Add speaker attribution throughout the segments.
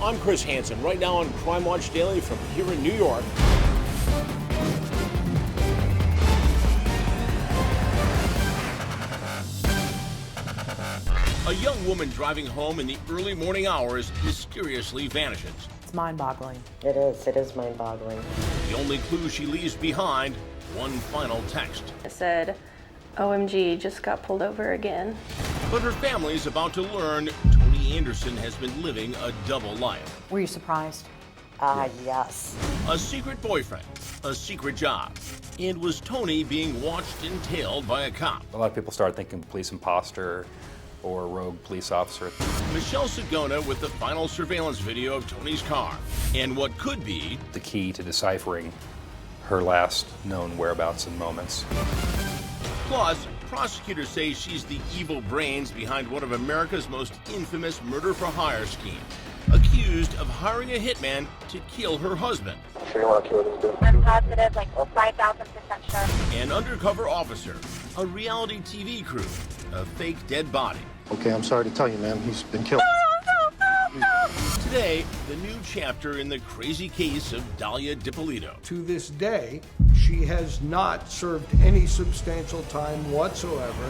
Speaker 1: I'm Chris Hansen, right now on Crime Watch Daily from here in New York. A young woman driving home in the early morning hours mysteriously vanishes.
Speaker 2: It's mind-boggling.
Speaker 3: It is mind-boggling.
Speaker 1: The only clue she leaves behind, one final text.
Speaker 4: It said, OMG, just got pulled over again.
Speaker 1: But her family's about to learn Toni Anderson has been living a double life.
Speaker 2: Were you surprised?
Speaker 3: Yes.
Speaker 1: A secret boyfriend, a secret job. And was Toni being watched and tailed by a cop?
Speaker 5: A lot of people start thinking police imposter or rogue police officer.
Speaker 1: Michelle Sagona with the final surveillance video of Toni's car and what could be
Speaker 5: The key to deciphering her last known whereabouts and moments.
Speaker 1: Plus, prosecutors say she's the evil brains behind one of America's most infamous murder-for-hire schemes, accused of hiring a hitman to kill her husband.
Speaker 6: Sure you want to kill this dude?
Speaker 7: I'm positive, like 5,000% sure.
Speaker 1: An undercover officer, a reality TV crew, a fake dead body.
Speaker 6: Okay, I'm sorry to tell you, man. He's been killed.
Speaker 1: Today, the new chapter in the crazy case of Dalia Dippolito.
Speaker 8: To this day, she has not served any substantial time whatsoever.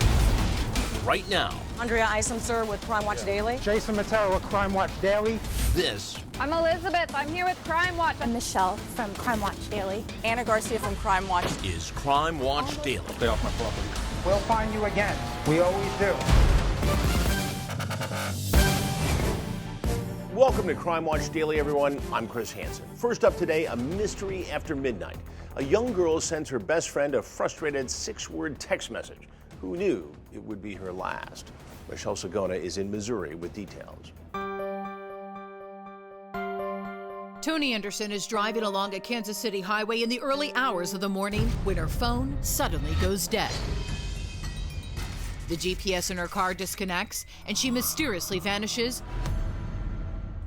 Speaker 1: Right now,
Speaker 9: Andrea Eisenser with Crime Watch Daily.
Speaker 10: Jason Matera with Crime Watch Daily.
Speaker 1: this
Speaker 9: I'm Elizabeth. I'm here with Crime Watch.
Speaker 7: I'm Michelle from Crime Watch Daily.
Speaker 9: Anna Garcia from Crime Watch.
Speaker 1: is Crime Watch Daily.
Speaker 5: Stay off my property.
Speaker 10: We'll find you again. We always do.
Speaker 1: Welcome to Crime Watch Daily, everyone. I'm Chris Hansen. First up today, a mystery after midnight. A young girl sends her best friend a frustrated 6-word text message. Who knew it would be her last? Michelle Sagona is in Missouri with details.
Speaker 11: Toni Anderson is driving along a Kansas City highway in the early hours of the morning when her phone suddenly goes dead. The GPS in her car disconnects and she mysteriously vanishes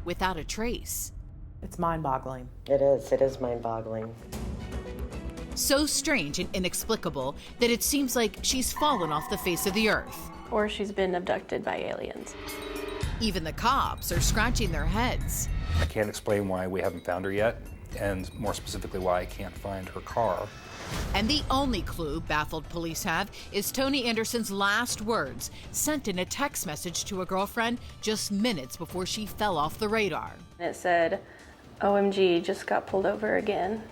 Speaker 11: without a trace.
Speaker 2: It's mind-boggling.
Speaker 3: It is mind-boggling.
Speaker 11: So strange and inexplicable that it seems like she's fallen off the face of the earth.
Speaker 4: Or she's been abducted by aliens.
Speaker 11: Even the cops are scratching their heads.
Speaker 5: I can't explain why we haven't found her yet, and more specifically why I can't find her car.
Speaker 11: And the only clue baffled police have is Toni Anderson's last words, sent in a text message to a girlfriend just minutes before she fell off the radar.
Speaker 4: It said, OMG, just got pulled over again.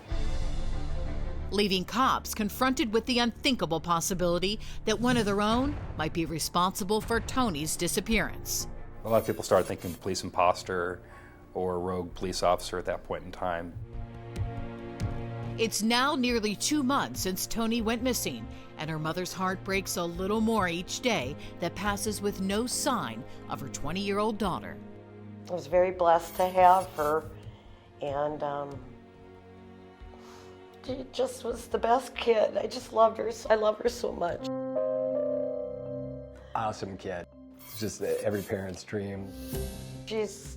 Speaker 11: Leaving cops confronted with the unthinkable possibility that one of their own might be responsible for Toni's disappearance.
Speaker 5: A lot of people start thinking police imposter or rogue police officer at that point in time.
Speaker 11: It's now nearly 2 months since Toni went missing, and her mother's heart breaks a little more each day that passes with no sign of her 20-year-old daughter.
Speaker 3: I was very blessed to have her, and she just was the best kid. I just loved her. I love her so much.
Speaker 12: Awesome kid. It's just every parent's dream.
Speaker 3: She's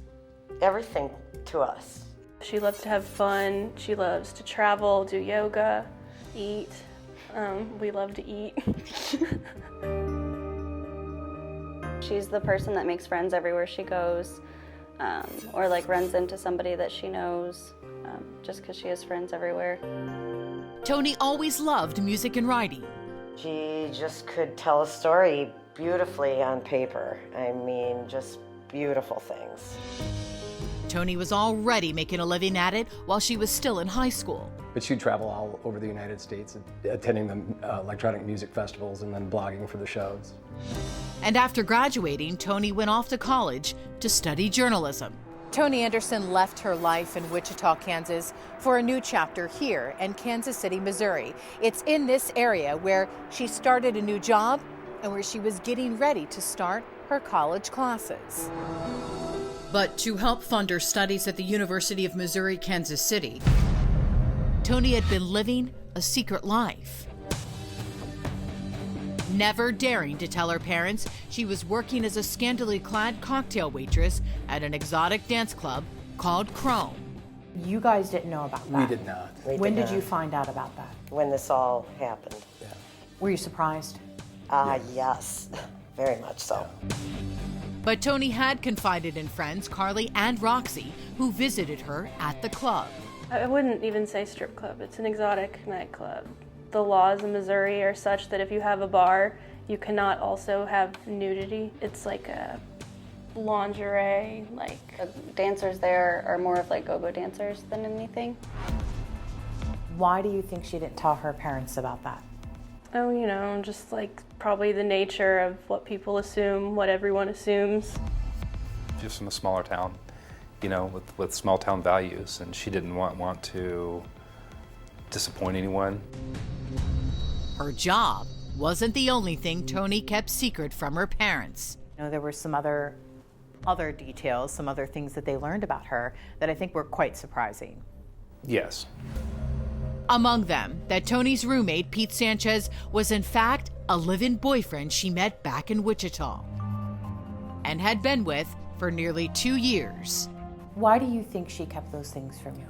Speaker 3: everything to us.
Speaker 4: She loves to have fun. She loves to travel, do yoga, eat. We love to eat.
Speaker 7: She's the person that makes friends everywhere she goes, or like runs into somebody that she knows, just because she has friends everywhere.
Speaker 11: Toni always loved music and writing.
Speaker 3: She just could tell a story beautifully on paper. I mean, just beautiful things.
Speaker 11: Toni was already making a living at it while she was still in high school.
Speaker 12: But she'd travel all over the United States, attending the electronic music festivals and then blogging for the shows.
Speaker 11: And after graduating, Toni went off to college to study journalism.
Speaker 9: Toni Anderson left her life in Wichita, Kansas for a new chapter here in Kansas City, Missouri. It's in this area where she started a new job and where she was getting ready to start her college classes.
Speaker 11: But to help fund her studies at the University of Missouri, Kansas City, Toni had been living a secret life. Never daring to tell her parents she was working as a scantily clad cocktail waitress at an exotic dance club called Chrome.
Speaker 2: You guys didn't know about that?
Speaker 12: We did not.
Speaker 2: When did you find out about that?
Speaker 3: When this all happened.
Speaker 2: Were you surprised?
Speaker 3: Yes, very much so.
Speaker 11: But Toni had confided in friends Carly and Roxy, who visited her at the club.
Speaker 4: I wouldn't even say strip club. It's an exotic nightclub. The laws in Missouri are such that if you have a bar, you cannot also have nudity. It's like a lingerie, like...
Speaker 7: The dancers there are more of like go-go dancers than anything.
Speaker 2: Why do you think she didn't tell her parents about that?
Speaker 4: Oh, you know, just like probably the nature of what people assume, what everyone assumes.
Speaker 5: Just from a smaller town, you know, with small town values, and she didn't want to disappoint anyone.
Speaker 11: Her job wasn't the only thing Toni kept secret from her parents.
Speaker 2: You know, there were some other details, some other things that they learned about her that I think were quite surprising.
Speaker 5: Yes.
Speaker 11: Among them, that Toni's roommate, Pete Sanchez, was in fact a live-in boyfriend she met back in Wichita and had been with for nearly 2 years.
Speaker 2: Why do you think she kept those things from you?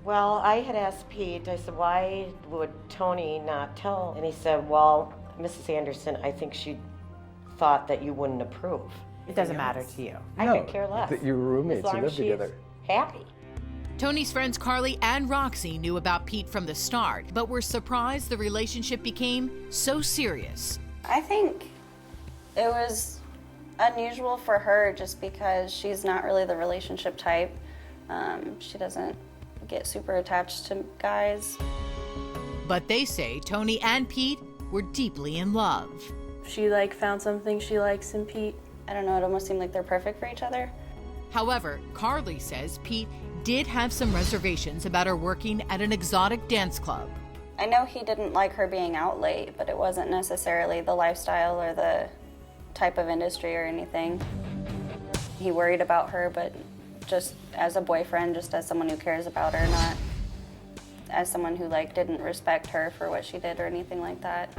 Speaker 3: Well, I had asked Pete, I said, why would Toni not tell? And he said, well, Mrs. Anderson, I think she thought that you wouldn't approve.
Speaker 2: It doesn't matter to you.
Speaker 3: I could care less.
Speaker 12: That you were roommates,
Speaker 3: as
Speaker 12: you
Speaker 3: long
Speaker 12: lived
Speaker 3: as she's
Speaker 12: together.
Speaker 3: happy.
Speaker 11: Toni's friends Carly and Roxy knew about Pete from the start, but were surprised the relationship became so serious.
Speaker 7: I think it was unusual for her just because she's not really the relationship type. She doesn't get super attached to guys.
Speaker 11: But they say Toni and Pete were deeply in love.
Speaker 4: She like found something she likes in Pete.
Speaker 7: I don't know, it almost seemed like they're perfect for each other.
Speaker 11: However, Carly says Pete did have some reservations about her working at an exotic dance club.
Speaker 7: I know he didn't like her being out late, but it wasn't necessarily the lifestyle or the type of industry or anything. He worried about her, but just as a boyfriend, just as someone who cares about her, not as someone who like didn't respect her for what she did or anything like that.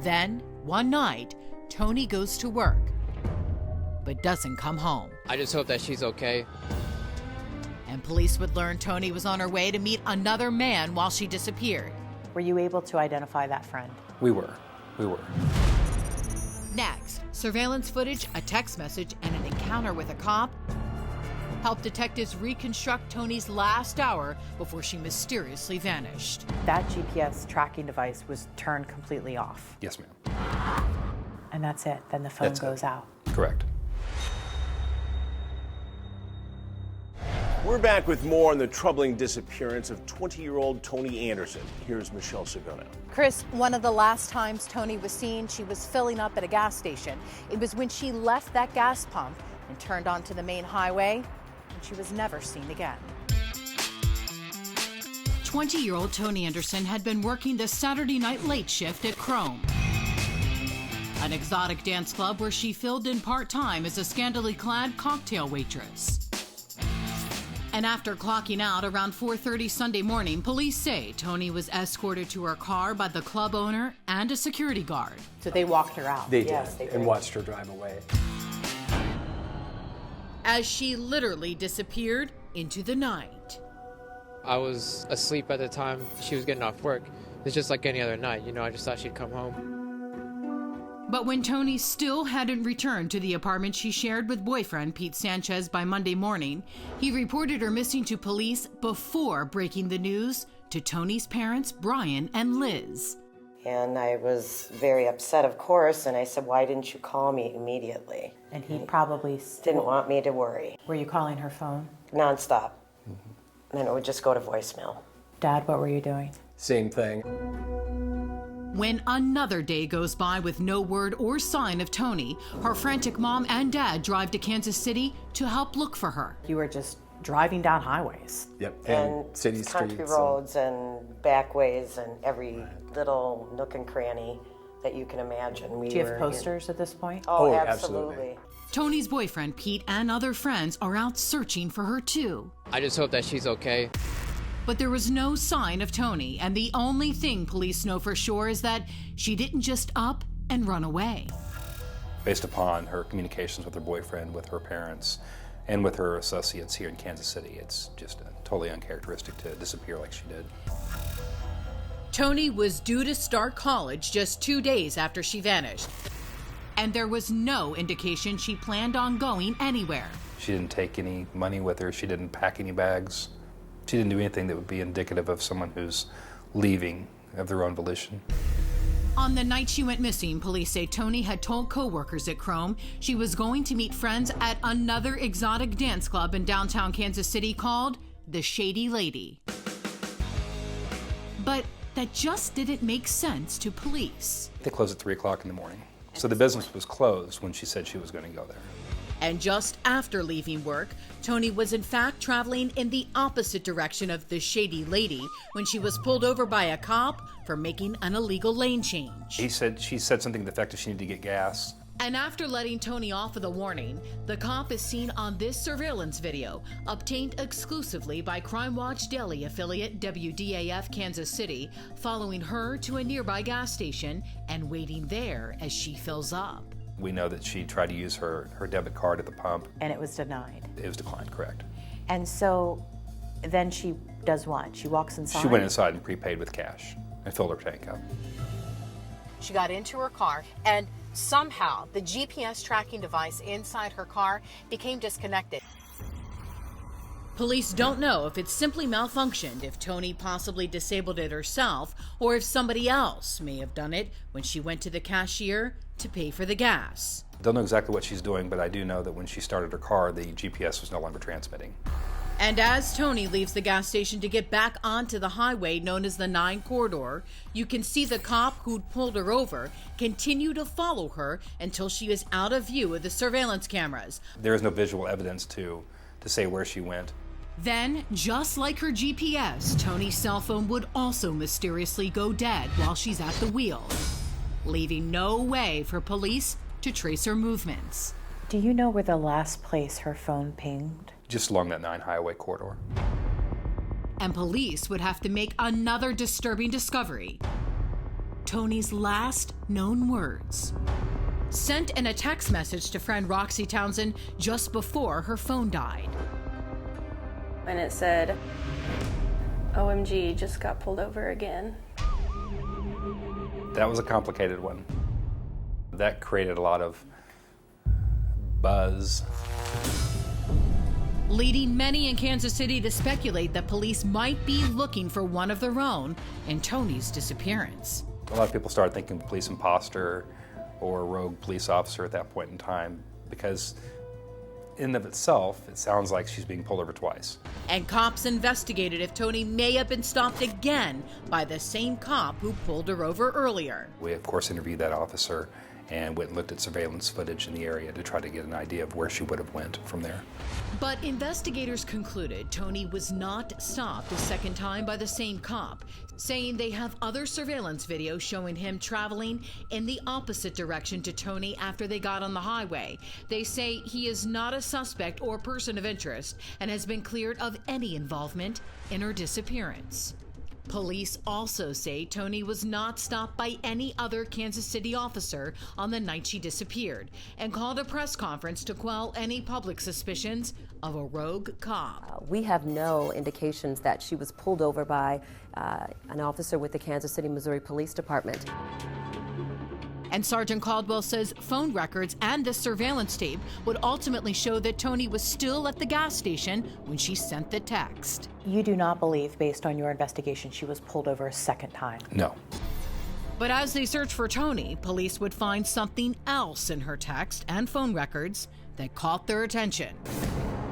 Speaker 11: Then, one night, Toni goes to work, but doesn't come home.
Speaker 13: I just hope that she's okay.
Speaker 11: And police would learn Toni was on her way to meet another man while she disappeared.
Speaker 2: Were you able to identify that friend?
Speaker 5: We were.
Speaker 11: Next, surveillance footage, a text message, and an encounter with a cop helped detectives reconstruct Toni's last hour before she mysteriously vanished.
Speaker 2: That GPS tracking device was turned completely off.
Speaker 5: Yes, ma'am.
Speaker 2: And that's it. Then the phone goes out.
Speaker 5: Correct.
Speaker 1: We're back with more on the troubling disappearance of 20-year-old Toni Anderson. Here's Michelle Sagona.
Speaker 9: Chris, one of the last times Toni was seen, she was filling up at a gas station. It was when she left that gas pump and turned onto the main highway, and she was never seen again.
Speaker 11: 20-year-old Toni Anderson had been working the Saturday night late shift at Chrome, an exotic dance club where she filled in part-time as a scantily clad cocktail waitress. And after clocking out around 4:30 Sunday morning, police say Toni was escorted to her car by the club owner and a security guard.
Speaker 2: So they walked her out.
Speaker 12: They
Speaker 3: Yes,
Speaker 12: did,
Speaker 3: they did.
Speaker 12: and watched her drive away.
Speaker 11: As she literally disappeared into the night.
Speaker 13: I was asleep at the time she was getting off work. It's just like any other night, you know, I just thought she'd come home.
Speaker 11: But when Toni still hadn't returned to the apartment she shared with boyfriend Pete Sanchez by Monday morning, he reported her missing to police before breaking the news to Toni's parents, Brian and Liz.
Speaker 3: And I was very upset, of course, and I said, why didn't you call me immediately?
Speaker 2: And he probably
Speaker 3: Didn't want me to worry.
Speaker 2: Were you calling her phone?
Speaker 3: Nonstop. And then it would just go to voicemail.
Speaker 2: Dad, what were you doing?
Speaker 12: Same thing.
Speaker 11: When another day goes by with no word or sign of Toni, her frantic mom and dad drive to Kansas City to help look for her.
Speaker 2: You were just driving down highways.
Speaker 12: Yep,
Speaker 3: And
Speaker 12: city
Speaker 3: country
Speaker 12: streets.
Speaker 3: roads and backways and every little nook and cranny that you can imagine.
Speaker 2: Do you have posters at this point?
Speaker 3: Oh,
Speaker 12: Oh,
Speaker 3: absolutely.
Speaker 11: Toni's boyfriend, Pete, and other friends are out searching for her too.
Speaker 13: I just hope that she's okay.
Speaker 11: But there was no sign of Toni, and the only thing police know for sure is that she didn't just up and run away.
Speaker 5: Based upon her communications with her boyfriend, with her parents, and with her associates here in Kansas City, it's just totally uncharacteristic to disappear like she did.
Speaker 11: Toni was due to start college just 2 days after she vanished. and there was no indication she planned on going anywhere.
Speaker 5: She didn't take any money with her. She didn't pack any bags. She didn't do anything that would be indicative of someone who's leaving of their own volition.
Speaker 11: On the night she went missing, police say Toni had told co-workers at Chrome she was going to meet friends at another exotic dance club in downtown Kansas City called the Shady Lady. But that just didn't make sense to police.
Speaker 5: They closed at 3 o'clock in the morning. So the business was closed when she said she was going to go there.
Speaker 11: And just after leaving work, Toni was in fact traveling in the opposite direction of the Shady Lady when she was pulled over by a cop for making an illegal lane change.
Speaker 5: She said something to the effect that she needed to get gas.
Speaker 11: And after letting Toni off with a warning, the cop is seen on this surveillance video, obtained exclusively by Crime Watch Daily affiliate WDAF Kansas City, following her to a nearby gas station and waiting there as she fills up.
Speaker 5: We know that she tried to use her debit card at the pump.
Speaker 2: And it was denied.
Speaker 5: It was declined, correct.
Speaker 2: And so then she does what? She walks inside?
Speaker 5: She went inside and prepaid with cash and filled her tank up.
Speaker 9: She got into her car, and somehow the GPS tracking device inside her car became disconnected.
Speaker 11: Police don't know if it simply malfunctioned, if Toni possibly disabled it herself, or if somebody else may have done it when she went to the cashier to pay for the gas.
Speaker 5: Don't know exactly what she's doing, but I do know that when she started her car, the GPS was no longer transmitting.
Speaker 11: And as Toni leaves the gas station to get back onto the highway known as the 9 corridor, you can see the cop who'd pulled her over continue to follow her until she is out of view of the surveillance cameras.
Speaker 5: There is no visual evidence to say where she went.
Speaker 11: Then, just like her GPS, Toni's cell phone would also mysteriously go dead while she's at the wheel, leaving no way for police to trace her movements.
Speaker 2: Do you know where the last place her phone pinged?
Speaker 5: Just along that 9 highway corridor.
Speaker 11: And police would have to make another disturbing discovery. Toni's last known words, sent in a text message to friend Roxy Townsend just before her phone died.
Speaker 4: And it said, OMG, just got pulled over again.
Speaker 5: That was a complicated one. That created a lot of buzz.
Speaker 11: Leading many in Kansas City to speculate that police might be looking for one of their own in Toni's disappearance.
Speaker 5: A lot of people started thinking police imposter or rogue police officer at that point in time because in and of itself, it sounds like she's being pulled over twice.
Speaker 11: And cops investigated if Toni may have been stopped again by the same cop who pulled her over earlier.
Speaker 5: We, of course, interviewed that officer and went and looked at surveillance footage in the area to try to get an idea of where she would have went from there.
Speaker 11: But investigators concluded Toni was not stopped a second time by the same cop, saying they have other surveillance video showing him traveling in the opposite direction to Toni after they got on the highway. They say he is not a suspect or person of interest and has been cleared of any involvement in her disappearance. Police also say Toni was not stopped by any other Kansas City officer on the night she disappeared and called a press conference to quell any public suspicions of a rogue cop.
Speaker 14: We have no indications that she was pulled over by an officer with the Kansas City, Missouri Police Department.
Speaker 11: And Sergeant Caldwell says phone records and this surveillance tape would ultimately show that Toni was still at the gas station when she sent the text.
Speaker 2: You do not believe, based on your investigation, she was pulled over a second time?
Speaker 5: No.
Speaker 11: But as they search for Toni, police would find something else in her text and phone records that caught their attention.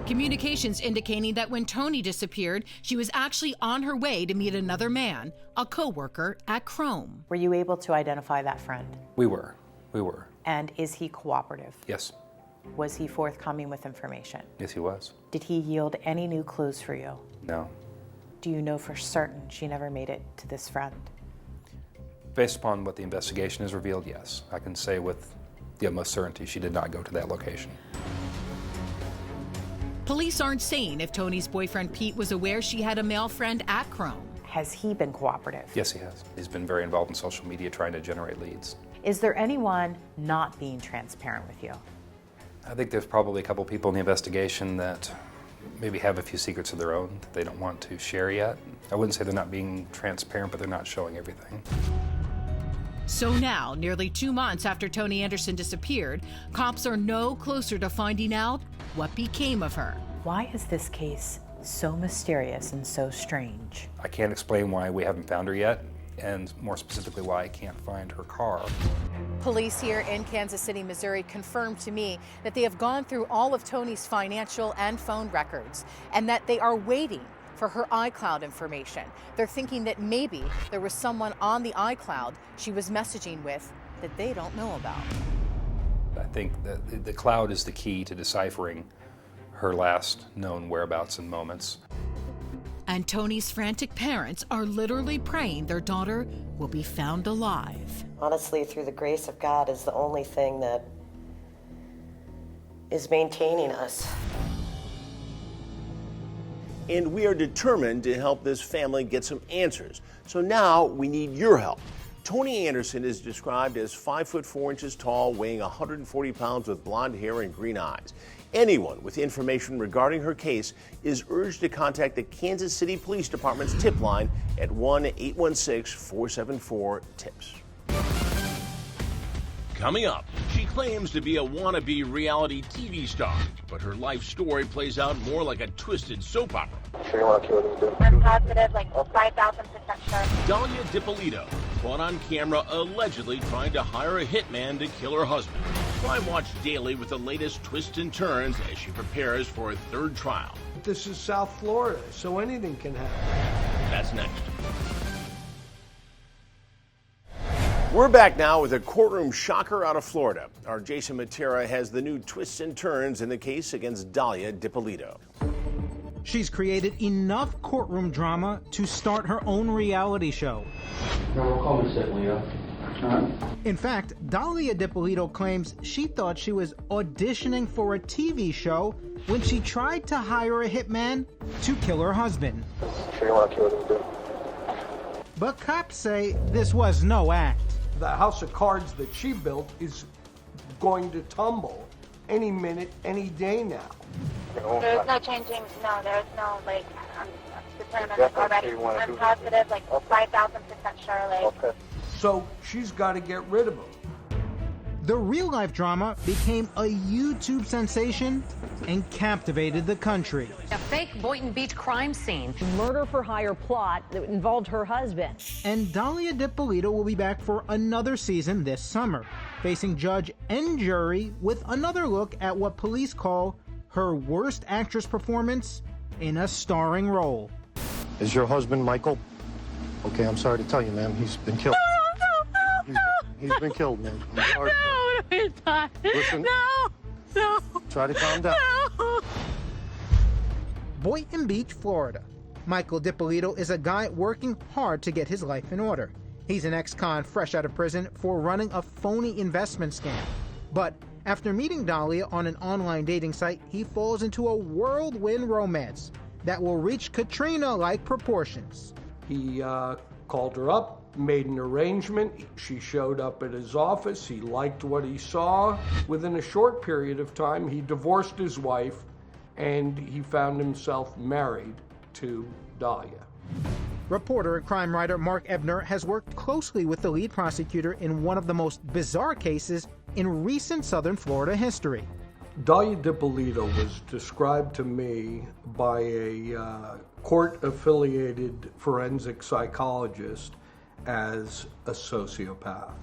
Speaker 11: Communications indicating that when Toni disappeared, she was actually on her way to meet another man, a co-worker at Chrome.
Speaker 2: Were you able to identify that friend?
Speaker 5: We were.
Speaker 2: And is he cooperative?
Speaker 5: Yes.
Speaker 2: Was he forthcoming with information?
Speaker 5: Yes, he was.
Speaker 2: Did he yield any new clues for you?
Speaker 5: No.
Speaker 2: Do you know for certain she never made it to this friend?
Speaker 5: Based upon what the investigation has revealed, yes. I can say with the utmost certainty she did not go to that location.
Speaker 11: Police aren't saying if Toni's boyfriend Pete was aware she had a male friend at Chrome.
Speaker 2: Has he been cooperative?
Speaker 5: Yes, he has. He's been very involved in social media trying to generate leads.
Speaker 2: Is there anyone not being transparent with you?
Speaker 5: I think there's probably a couple people in the investigation that maybe have a few secrets of their own that they don't want to share yet. I wouldn't say they're not being transparent, but they're not showing everything.
Speaker 11: So now, nearly 2 months after Toni Anderson disappeared, cops are no closer to finding out what became of her.
Speaker 2: Why is this case so mysterious and so strange?
Speaker 5: I can't explain why we haven't found her yet, and more specifically why I can't find her car.
Speaker 9: Police here in Kansas City, Missouri confirmed to me that they have gone through all of Toni's financial and phone records and that they are waiting for her iCloud information. They're thinking that maybe there was someone on the iCloud she was messaging with that they don't know about.
Speaker 5: I think that the cloud is the key to deciphering her last known whereabouts and moments.
Speaker 11: And Toni's frantic parents are literally praying their daughter will be found alive.
Speaker 3: Honestly, through the grace of God is the only thing that is maintaining us.
Speaker 1: And we are determined to help this family get some answers. So now we need your help. Toni Anderson is described as 5 foot 4 inches tall, weighing 140 pounds with blonde hair and green eyes. Anyone with information regarding her case is urged to contact the Kansas City Police Department's tip line at 1-816-474-TIPS.
Speaker 15: Coming up, she claims to be a wannabe reality TV star, but her life story plays out more like a twisted soap opera.
Speaker 6: Sure you want to kill this dude?
Speaker 16: I'm positive, like 5,000% sure.
Speaker 15: Dalia Dippolito, caught on camera allegedly trying to hire a hitman to kill her husband. Crime Watch Daily with the latest twists and turns as she prepares for a third trial.
Speaker 8: This is South Florida, so anything can happen.
Speaker 15: That's next.
Speaker 1: We're back now with a courtroom shocker out of Florida. Our Jason Matera has the new twists and turns in the case against Dalia Dippolito.
Speaker 10: She's created enough courtroom drama to start her own reality show. In fact, Dalia Dippolito claims she thought she was auditioning for a TV show when she tried to hire a hitman to kill her husband.
Speaker 6: Sure you want to kill this dude?
Speaker 10: But cops say this was no act.
Speaker 8: The house of cards that she built is going to tumble any minute, any day now.
Speaker 16: There's no changing, no, there's no, like, determined already. I'm positive, like 5,000% sure, like.
Speaker 6: Okay.
Speaker 8: So she's got to get rid of him.
Speaker 10: The real-life drama became a YouTube sensation and captivated the country.
Speaker 17: A fake Boynton Beach crime scene. Murder for hire plot that involved her husband.
Speaker 10: And Dalia Dippolito will be back for another season this summer, facing judge and jury with another look at what police call her worst actress performance in a starring role.
Speaker 6: Is your husband Michael? Okay, I'm sorry to tell you, ma'am. He's been killed. He's been killed, man. I'm sorry.
Speaker 17: No, he's not.
Speaker 6: Listen.
Speaker 17: No.
Speaker 6: Try to calm down.
Speaker 17: No.
Speaker 10: Boynton Beach, Florida. Michael Dippolito is a guy working hard to get his life in order. He's an ex-con fresh out of prison for running a phony investment scam. But after meeting Dalia on an online dating site, he falls into a whirlwind romance that will reach Katrina-like proportions.
Speaker 8: He called her up, made an arrangement. She showed up at his office. He liked what he saw. Within a short period of time, he divorced his wife, and he found himself married to Dalia.
Speaker 10: Reporter and crime writer Mark Ebner has worked closely with the lead prosecutor in one of the most bizarre cases in recent Southern Florida history.
Speaker 8: Dalia Dippolito was described to me by a court-affiliated forensic psychologist as a sociopath.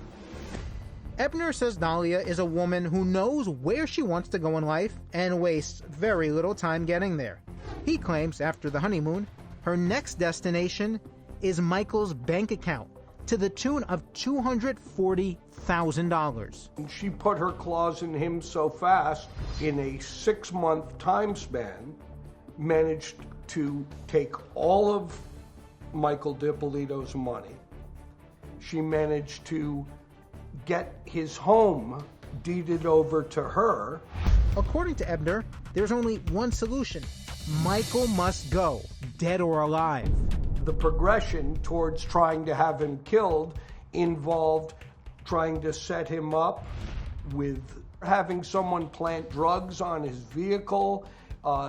Speaker 10: Ebner says Dalia is a woman who knows where she wants to go in life and wastes very little time getting there. He claims after the honeymoon, her next destination is Michael's bank account to the tune of $240,000.
Speaker 8: She put her claws in him so fast, in a 6-month time span, managed to take all of Michael Dippolito's money. She managed to get his home deeded over to her.
Speaker 10: According to Ebner, there's only one solution. Michael must go, dead or alive.
Speaker 8: The progression towards trying to have him killed involved trying to set him up with having someone plant drugs on his vehicle,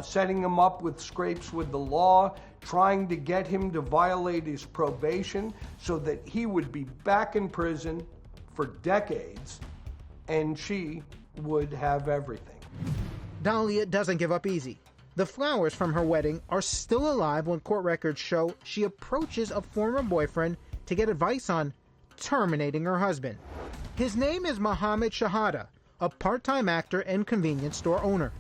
Speaker 8: setting him up with scrapes with the law, trying to get him to violate his probation so that he would be back in prison for decades, and she would have everything.
Speaker 10: Dalia doesn't give up easy. The flowers from her wedding are still alive when court records show she approaches a former boyfriend to get advice on terminating her husband. His name is Mohammed Shahada, a part-time actor and convenience store owner.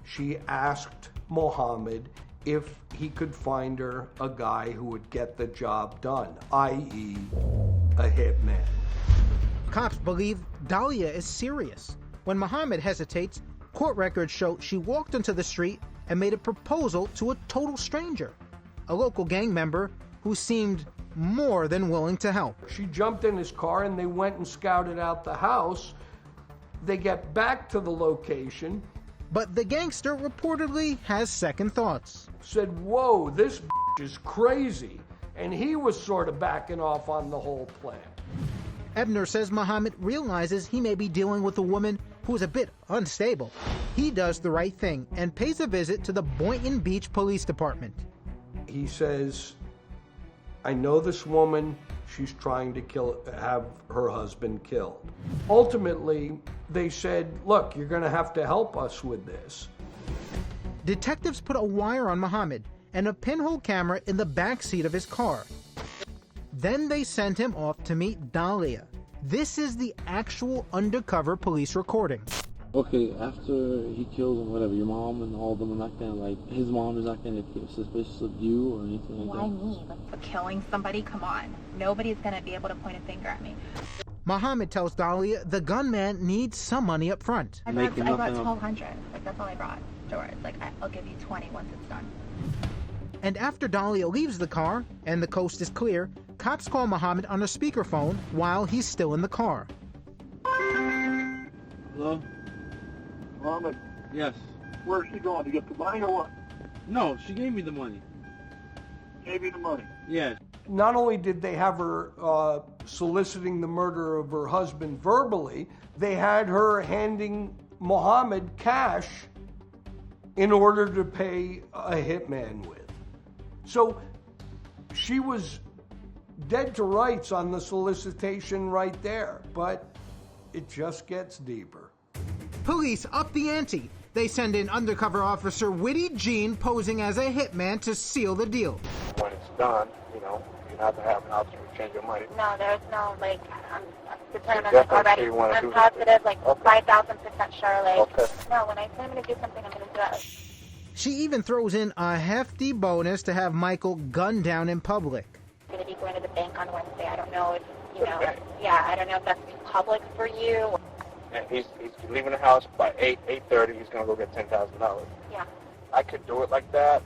Speaker 8: She asked Mohammed if he could find her a guy who would get the job done, i.e. a hitman.
Speaker 10: Cops believe Dalia is serious. When Mohammed hesitates, court records show she walked into the street and made a proposal to a total stranger, a local gang member who seemed more than willing to help.
Speaker 8: She jumped in his car and they went and scouted out the house. They get back to the location.
Speaker 10: But the gangster reportedly has second thoughts.
Speaker 8: Said, whoa, this is crazy. And he was sort of backing off on the whole plan.
Speaker 10: Ebner says Mohammed realizes he may be dealing with a woman who is a bit unstable. He does the right thing and pays a visit to the Boynton Beach Police Department.
Speaker 8: He says, I know this woman, she's trying to have her husband killed. Ultimately, they said, look, you're going to have to help us with this.
Speaker 10: Detectives put a wire on Mohammed and a pinhole camera in the back seat of his car. Then they sent him off to meet Dalia. This is the actual undercover police recording.
Speaker 18: Okay, after he kills him, whatever, your mom and all of them are not gonna, like, his mom is not gonna get suspicious of you or anything like that?
Speaker 19: Why me? Like, killing somebody? Come on. Nobody's gonna be able to point a finger at me.
Speaker 10: Mohammed tells Dalia the gunman needs some money up front.
Speaker 19: I brought $1,200. Like, that's all I brought. George, like, I'll give you 20 once it's done.
Speaker 10: And after Dalia leaves the car and the coast is clear, cops call Mohammed on a speakerphone while he's still in the car.
Speaker 18: Hello?
Speaker 20: Mohammed?
Speaker 18: Yes.
Speaker 20: Where's she going? To get the money or what?
Speaker 18: No, she gave me the money.
Speaker 20: Gave you the money?
Speaker 18: Yes.
Speaker 8: Not only did they have her soliciting the murder of her husband verbally, they had her handing Mohammed cash in order to pay a hitman with. So she was dead to rights on the solicitation right there, but it just gets deeper.
Speaker 10: Police up the ante. They send in undercover officer Witty Jean posing as a hitman to seal the deal.
Speaker 20: When it's done, you know, you have to have an officer change your money.
Speaker 16: No, there's no, like, I'm determined
Speaker 20: Definitely
Speaker 16: already.
Speaker 20: you wanna
Speaker 16: I'm
Speaker 20: do
Speaker 16: positive, like,
Speaker 20: Okay.
Speaker 16: 5,000% sure, like,
Speaker 20: Okay.
Speaker 16: no, when I say I'm going to do something, I'm going to do it.
Speaker 10: She even throws in a hefty bonus to have Michael gunned down in public.
Speaker 16: I'm going to be going to the bank on Wednesday. I don't know if, you know, yeah, I don't know if that's public for you.
Speaker 20: And he's leaving the house by 8:30. He's going to go get $10,000.
Speaker 16: Yeah.
Speaker 20: I could do it like that,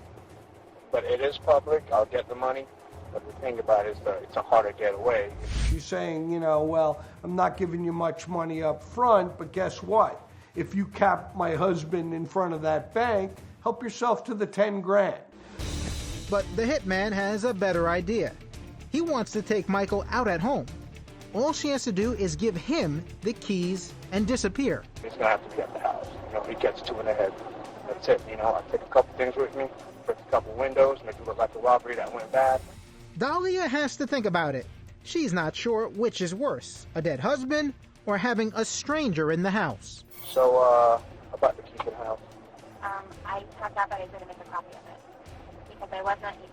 Speaker 20: but it is public. I'll get the money. But the thing about it is that it's a harder getaway.
Speaker 8: She's saying, you know, well, I'm not giving you much money up front, but guess what? If you cap my husband in front of that bank, help yourself to the 10 grand.
Speaker 10: But the hitman has a better idea. He wants to take Michael out at home. All she has to do is give him the keys and disappear.
Speaker 20: He's going to have to be at the house. You know, he gets two in the head. That's it. You know, I take a couple things with me, break a couple windows, make it look like a robbery that went bad.
Speaker 10: Dalia has to think about it. She's not sure which is worse, a dead husband or having a stranger in the house.
Speaker 20: So, about the key to the house.
Speaker 16: I found out that I didn't make a copy of it. Because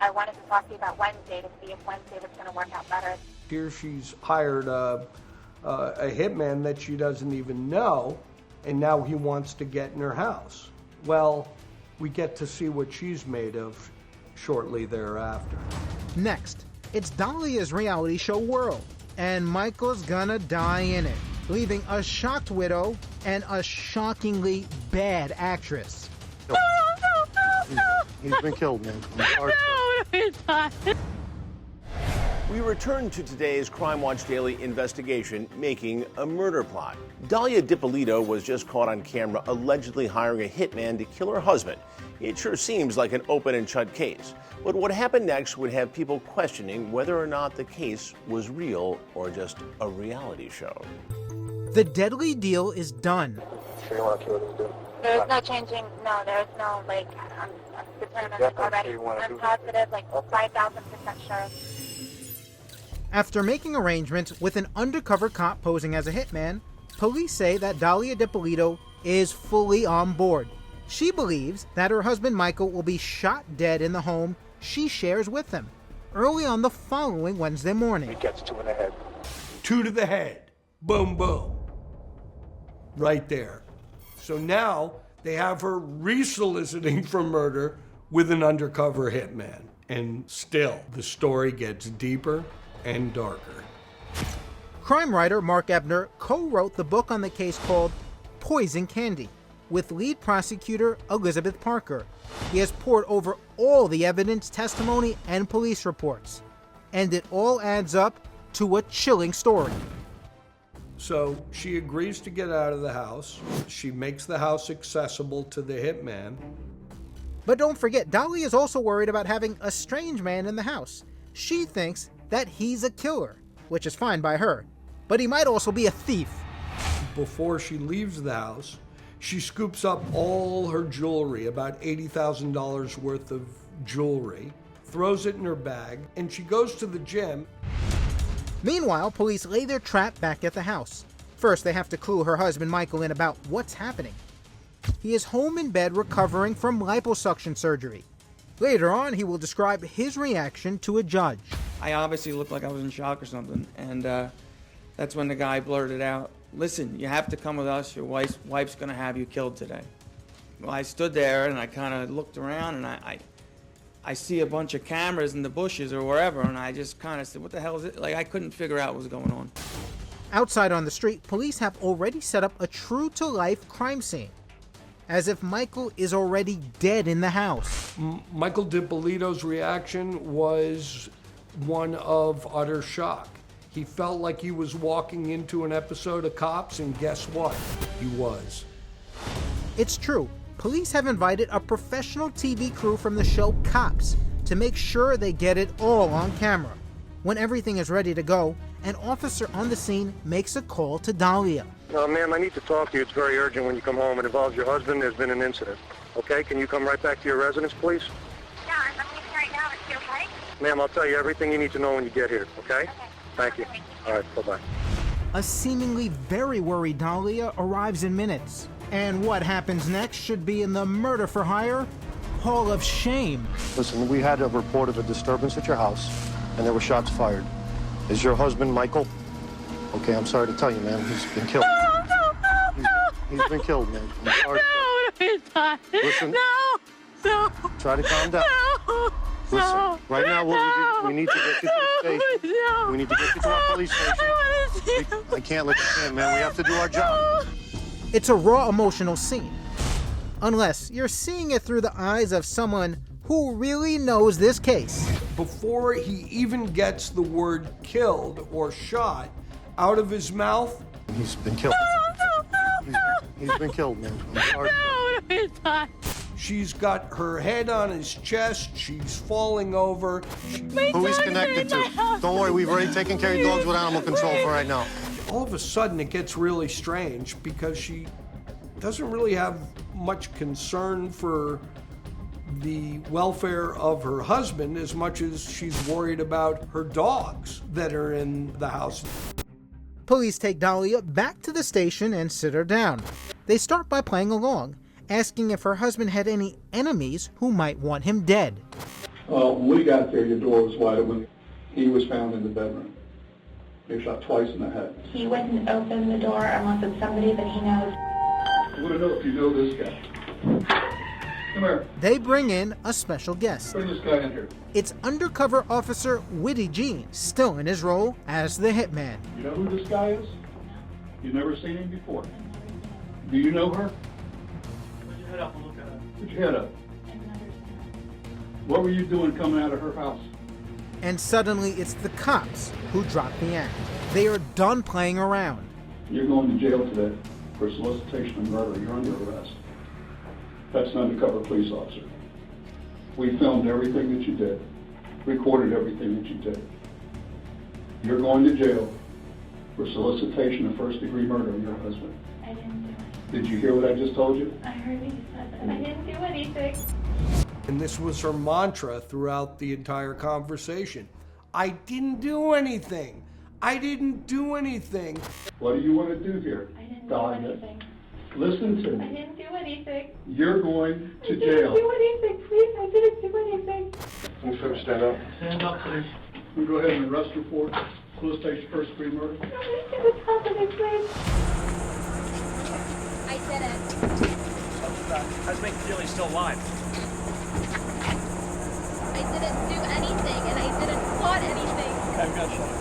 Speaker 16: I wanted to talk to you about Wednesday to see if Wednesday was going to work out better.
Speaker 8: Here she's hired a hitman that she doesn't even know, and now he wants to get in her house. Well, we get to see what she's made of shortly thereafter.
Speaker 10: Next, it's Dalia's reality show world, and Michael's gonna die in it, leaving a shocked widow and a shockingly bad actress.
Speaker 6: He's been killed, man. I'm sorry.
Speaker 11: it's not.
Speaker 1: We return to today's Crime Watch Daily investigation, making a murder plot. Dalia Dippolito was just caught on camera allegedly hiring a hitman to kill her husband. It sure seems like an open and shut case. But what happened next would have people questioning whether or not the case was real or just a reality show.
Speaker 10: The deadly deal is done.
Speaker 20: Sure you want to kill this dude?
Speaker 16: There's no changing, no, there's no, like, I'm determined already. I'm positive, like, 5,000% sure.
Speaker 10: After making arrangements with an undercover cop posing as a hitman, police say that Dalia Dippolito is fully on board. She believes that her husband Michael will be shot dead in the home she shares with him early on the following Wednesday morning.
Speaker 20: He gets 2 in the head.
Speaker 8: 2 to the head. Boom, boom. Right there. So now they have her re-soliciting for murder with an undercover hitman. And still, the story gets deeper and darker.
Speaker 10: Crime writer Mark Ebner co-wrote the book on the case called Poison Candy with lead prosecutor Elizabeth Parker. He has pored over all the evidence, testimony, and police reports. And it all adds up to a chilling story.
Speaker 8: So she agrees to get out of the house. She makes the house accessible to the hitman.
Speaker 10: But don't forget, Dalia is also worried about having a strange man in the house. She thinks that he's a killer, which is fine by her, but he might also be a thief.
Speaker 8: Before she leaves the house, she scoops up all her jewelry, about $80,000 worth of jewelry, throws it in her bag, and she goes to the gym.
Speaker 10: Meanwhile, police lay their trap back at the house. First, they have to clue her husband Michael in about what's happening. He is home in bed recovering from liposuction surgery. Later on, he will describe his reaction to a judge.
Speaker 21: I obviously looked like I was in shock or something, and that's when the guy blurted out, "Listen, you have to come with us. Your wife's going to have you killed today." Well, I stood there and I kind of looked around, and I see a bunch of cameras in the bushes or wherever, and I just kind of said, "What the hell is it?" Like, I couldn't figure out what was going on.
Speaker 10: Outside on the street, police have already set up a true-to-life crime scene, as if Michael is already dead in the house.
Speaker 8: Michael Dippolito's reaction was one of utter shock. He felt like he was walking into an episode of Cops, and guess what? He was.
Speaker 10: It's true. Police have invited a professional TV crew from the show Cops to make sure they get it all on camera. When everything is ready to go, an officer on the scene makes a call to Dalia.
Speaker 6: Ma'am, I need to talk to you. It's very urgent when you come home. It involves your husband. There's been an incident. Okay, can you come right back to your residence, please?
Speaker 16: Yeah, I'm leaving right now. Is she okay?
Speaker 6: Ma'am, I'll tell you everything you need to know when you get here, okay? Thank you. All right, bye-bye.
Speaker 10: A seemingly very worried Dalia arrives in minutes. And what happens next should be in the murder for hire Hall of Shame.
Speaker 6: Listen, we had a report of a disturbance at your house, and there were shots fired. Is your husband Michael? Okay, I'm sorry to tell you, ma'am, he's been killed. He's been killed, man. I'm sorry.
Speaker 22: He's not.
Speaker 6: Listen.
Speaker 22: No.
Speaker 6: Try to calm down. Listen, right now we need to get you to the station. We need to get you to our police station. I can't let you stand, man. We have to do our job.
Speaker 10: It's a raw emotional scene. Unless you're seeing it through the eyes of someone who really knows this case.
Speaker 8: Before he even gets the word killed or shot out of his mouth,
Speaker 6: he's been killed. He's been killed, man. I'm sorry.
Speaker 22: No, he's not.
Speaker 8: She's got her head on his chest. She's falling over.
Speaker 6: Who he's connected to. Don't worry, we've already taken care of your dogs with animal control for right now.
Speaker 8: All of a sudden, it gets really strange because she doesn't really have much concern for the welfare of her husband as much as she's worried about her dogs that are in the house.
Speaker 10: Police take Dalia back to the station and sit her down. They start by playing along, asking if her husband had any enemies who might want him dead.
Speaker 23: When we got there, your door was wide open. He was found in the bedroom. He was shot twice in the head.
Speaker 19: He wouldn't open the door unless it's somebody that he knows.
Speaker 23: I want to know if you know this guy. Come here.
Speaker 10: They bring in a special guest.
Speaker 23: Bring this guy in here.
Speaker 10: It's undercover officer Witty Jean, still in his role as the hitman.
Speaker 23: You know who this guy is? You've never seen him before. Do you know her? Put your head up and look at her. Put your head up. What were you doing coming out of her house?
Speaker 10: And suddenly it's the cops who drop the act. They are done playing around.
Speaker 23: You're going to jail today for solicitation of murder. You're under arrest. That's an undercover police officer. We filmed everything that you did, recorded everything that you did. You're going to jail for solicitation of first-degree murder of your husband.
Speaker 19: I didn't do it.
Speaker 23: Did you hear what I just told you?
Speaker 19: I heard what you said, and I didn't do anything.
Speaker 8: And this was her mantra throughout the entire conversation. I didn't do anything. I didn't do anything.
Speaker 23: What do you want to do here?
Speaker 16: I didn't
Speaker 23: Dalia?
Speaker 16: do anything.
Speaker 23: Listen to
Speaker 16: I
Speaker 23: me.
Speaker 16: didn't do anything.
Speaker 23: You're going to
Speaker 16: I didn't
Speaker 23: jail.
Speaker 16: do anything, please. I didn't do anything.
Speaker 20: Can you stand up?
Speaker 23: Stand up, please. We'll go ahead and arrest you for solicitation of first-degree murder.
Speaker 16: No, please give us confidence, please.
Speaker 7: I did it.
Speaker 12: How's it make you feel he's still alive?
Speaker 7: I didn't do anything, and I didn't plot anything.
Speaker 12: I'm gunshot.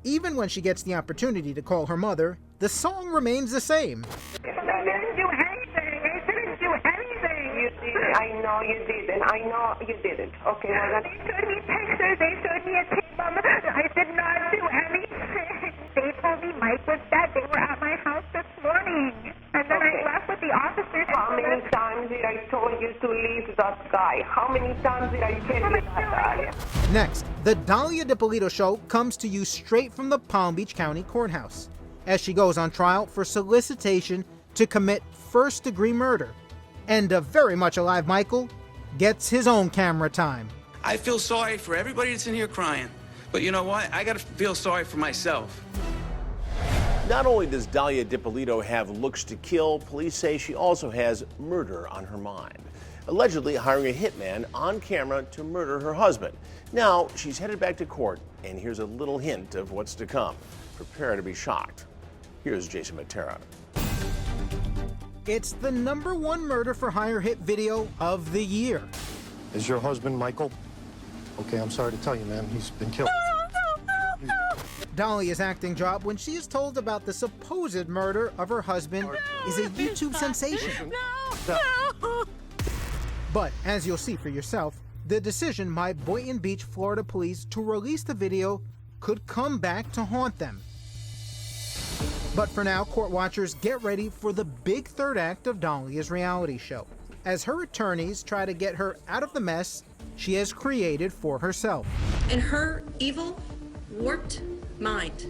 Speaker 10: Even when she gets the opportunity to call her mother, the song remains the same.
Speaker 13: I didn't do anything. I didn't do anything. You did. I know you didn't. I know you didn't. Okay, well, they showed me pictures. They showed me a tape on the... I did not do anything. They told me Mike was dead. They were at my house this morning. And then I left with the officers. How many times did I tell you to leave that guy? How many times did I tell you that?
Speaker 10: Next, the Dalia Dippolito show comes to you straight from the Palm Beach County Courthouse as she goes on trial for solicitation to commit first-degree murder. And a very much alive Michael gets his own camera time.
Speaker 24: I feel sorry for everybody that's in here crying. But you know what? I gotta feel sorry for myself.
Speaker 1: Not only does Dalia Dippolito have looks to kill, police say she also has murder on her mind. Allegedly hiring a hitman on camera to murder her husband. Now she's headed back to court, and here's a little hint of what's to come. Prepare to be shocked. Here's Jason Matera.
Speaker 10: It's the #1 murder for hire hit video of the year.
Speaker 6: Is your husband Michael? Okay, I'm sorry to tell you, ma'am, he's been killed.
Speaker 10: Dalia's acting job when she is told about the supposed murder of her husband is a YouTube sensation. But as you'll see for yourself, the decision by Boynton Beach, Florida police to release the video could come back to haunt them. But for now, court watchers get ready for the big third act of Dalia's reality show, as her attorneys try to get her out of the mess she has created for herself.
Speaker 25: In her evil, warped mind,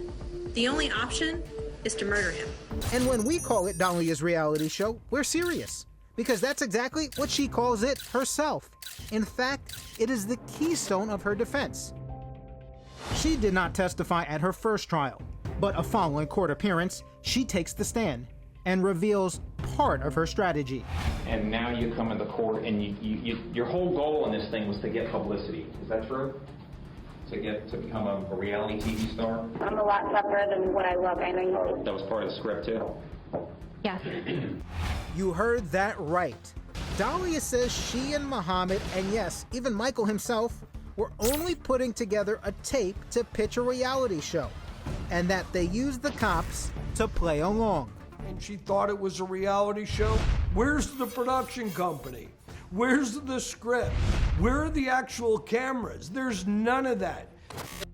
Speaker 25: the only option is to murder him.
Speaker 10: And when we call it Dalia's reality show, we're serious, because that's exactly what she calls it herself. In fact, it is the keystone of her defense. She did not testify at her first trial, but a following court appearance, she takes the stand and reveals part of her strategy.
Speaker 26: And now you come into court and your whole goal in this thing was to get publicity. Is that true? To become a reality TV star?
Speaker 16: I'm a lot tougher than what I look. I know you.
Speaker 26: That was part of the script too?
Speaker 16: Yes.
Speaker 10: You heard that right. Dalia says she and Muhammad, and yes, even Michael himself, were only putting together a tape to pitch a reality show, and that they used the cops to play along.
Speaker 8: And she thought it was a reality show? Where's the production company? Where's the script? Where are the actual cameras? There's none of that.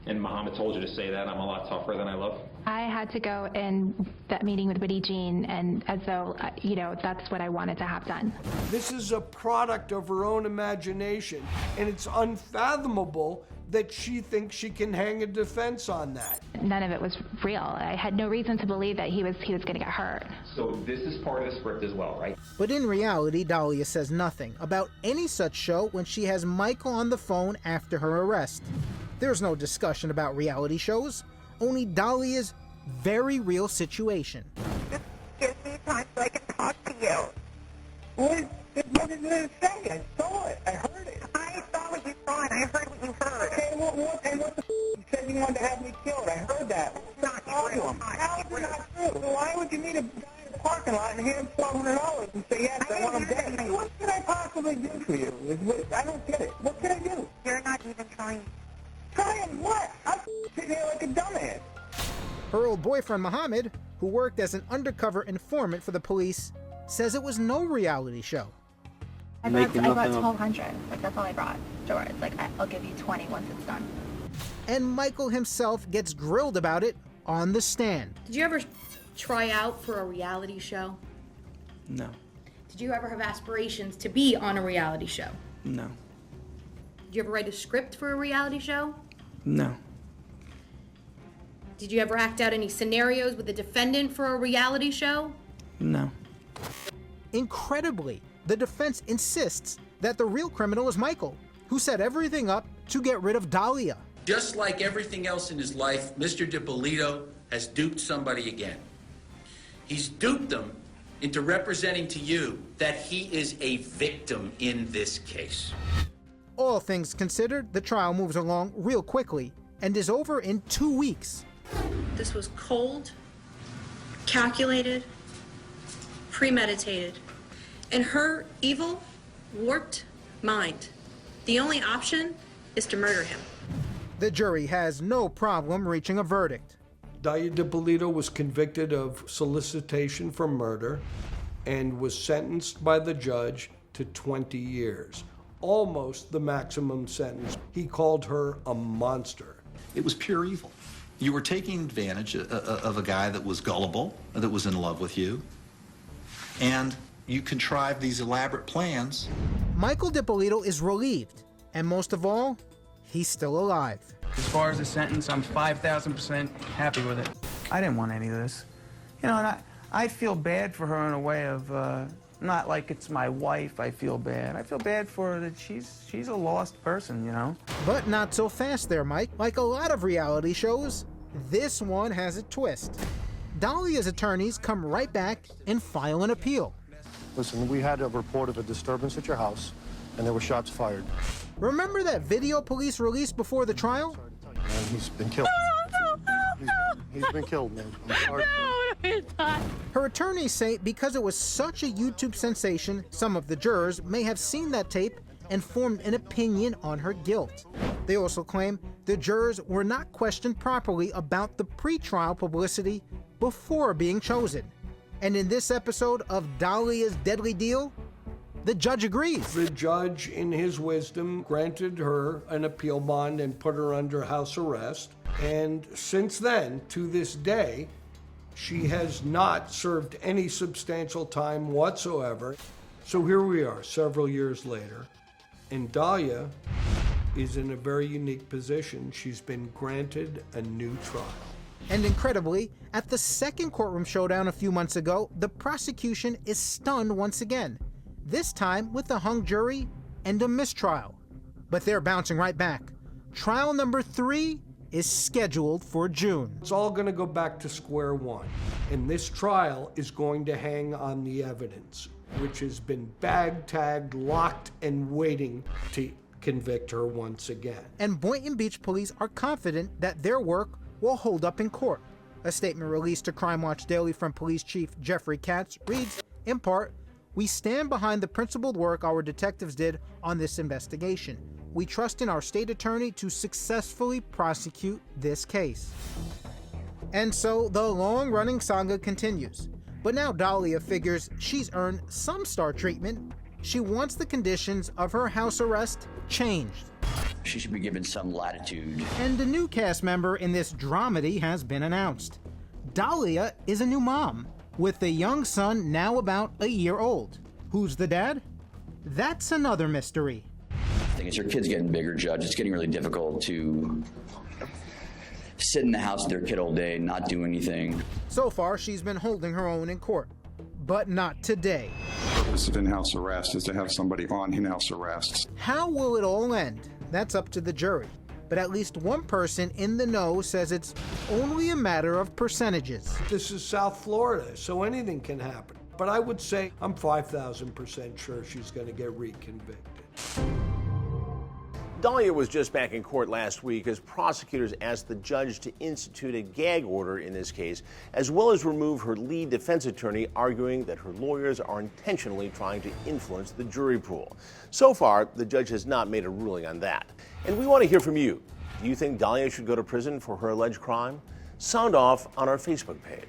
Speaker 26: And Muhammad told you to say that I'm a lot tougher than I look?
Speaker 19: I had to go in that meeting with Biddy Jean, and as though, that's what I wanted to have done.
Speaker 8: This is a product of her own imagination, and it's unfathomable that she thinks she can hang a defense on that.
Speaker 19: None of it was real. I had no reason to believe that he was going to get hurt.
Speaker 26: So this is part of the script as well, right?
Speaker 10: But in reality, Dalia says nothing about any such show when she has Michael on the phone after her arrest. There's no discussion about reality shows, only Dalia's very real situation.
Speaker 13: Just give me time so I can talk to you. What did it say? I saw it. I heard it. I saw what you saw and I heard what you heard. Okay, what the you said you wanted to have me killed. I heard that. It's not true. How is it not true? Why would you meet a guy in the parking lot and hand him $1,200 and say, yes, I want him dead? What could I possibly do for you? I don't get it. What could I do? You're not even trying. Trying what? I'm sitting here like a dumbass.
Speaker 10: Her old boyfriend, Muhammad, who worked as an undercover informant for the police, says it was no reality show.
Speaker 19: I brought $1,200. That's all I brought, George. I'll give you 20 once it's done.
Speaker 10: And Michael himself gets grilled about it on the stand.
Speaker 27: Did you ever try out for a reality show?
Speaker 21: No.
Speaker 27: Did you ever have aspirations to be on a reality show?
Speaker 21: No.
Speaker 27: Did you ever write a script for a reality show?
Speaker 21: No.
Speaker 27: Did you ever act out any scenarios with a defendant for a reality show?
Speaker 21: No.
Speaker 10: Incredibly, the defense insists that the real criminal is Michael, who set everything up to get rid of Dalia.
Speaker 2: Just like everything else in his life, Mr. Dippolito has duped somebody again. He's duped them into representing to you that he is a victim in this case.
Speaker 10: All things considered, the trial moves along real quickly and is over in 2 weeks.
Speaker 25: This was cold, calculated, premeditated. In her evil, warped mind, the only option is to murder him.
Speaker 10: The jury has no problem reaching a verdict.
Speaker 8: Dalia Dippolito was convicted of solicitation for murder and was sentenced by the judge to 20 years, almost the maximum sentence. He called her a monster.
Speaker 3: It was pure evil. You were taking advantage of a guy that was gullible, that was in love with you, and you contrived these elaborate plans.
Speaker 10: Michael Dippolito is relieved, and most of all, he's still alive.
Speaker 21: As far as the sentence, I'm 5,000% happy with it. I didn't want any of this. You know, and I feel bad for her in a way of, not like it's my wife I feel bad. I feel bad for her that she's a lost person, you know?
Speaker 10: But not so fast there, Mike. Like a lot of reality shows, this one has a twist. Dalia's attorneys come right back and file an appeal.
Speaker 6: Listen, we had a report of a disturbance at your house, and there were shots fired.
Speaker 10: Remember that video police released before the trial?
Speaker 6: And he's been killed. He's been killed, man. I'm sorry.
Speaker 10: Her attorneys say because it was such a YouTube sensation, some of the jurors may have seen that tape and formed an opinion on her guilt. They also claim the jurors were not questioned properly about the pre-trial publicity before being chosen. And in this episode of Dalia's Deadly Deal, the judge agrees.
Speaker 8: The judge, in his wisdom, granted her an appeal bond and put her under house arrest. And since then, to this day, she has not served any substantial time whatsoever. So here we are, several years later, and Dalia is in a very unique position. She's been granted a new trial.
Speaker 10: And incredibly, at the second courtroom showdown a few months ago, the prosecution is stunned once again. This time with a hung jury and a mistrial. But they're bouncing right back. Trial number 3 is scheduled for June.
Speaker 8: It's all going to go back to square one. And this trial is going to hang on the evidence, which has been bag-tagged, locked, and waiting to convict her once again.
Speaker 10: And Boynton Beach police are confident that their work will hold up in court. A statement released to Crime Watch Daily from Police Chief Jeffrey Katz reads, in part, "We stand behind the principled work our detectives did on this investigation. We trust in our state attorney to successfully prosecute this case." And so the long-running saga continues. But now Dalia figures she's earned some star treatment. She wants the conditions of her house arrest changed.
Speaker 4: She should be given some latitude.
Speaker 10: And a new cast member in this dramedy has been announced. Dalia is a new mom, with a young son now about a year old. Who's the dad? That's another mystery.
Speaker 4: The thing is, your kid's getting bigger, Judge. It's getting really difficult to sit in the house with their kid all day, not do anything.
Speaker 10: So far, she's been holding her own in court. But not today.
Speaker 5: The purpose of in-house arrest is to have somebody on in-house arrest.
Speaker 10: How will it all end? That's up to the jury. But at least one person in the know says it's only a matter of percentages.
Speaker 8: This is South Florida, so anything can happen. But I would say I'm 5,000% sure she's going to get reconvicted.
Speaker 1: Dalia was just back in court last week as prosecutors asked the judge to institute a gag order in this case, as well as remove her lead defense attorney, arguing that her lawyers are intentionally trying to influence the jury pool. So far, the judge has not made a ruling on that. And we want to hear from you. Do you think Dalia should go to prison for her alleged crime? Sound off on our Facebook page.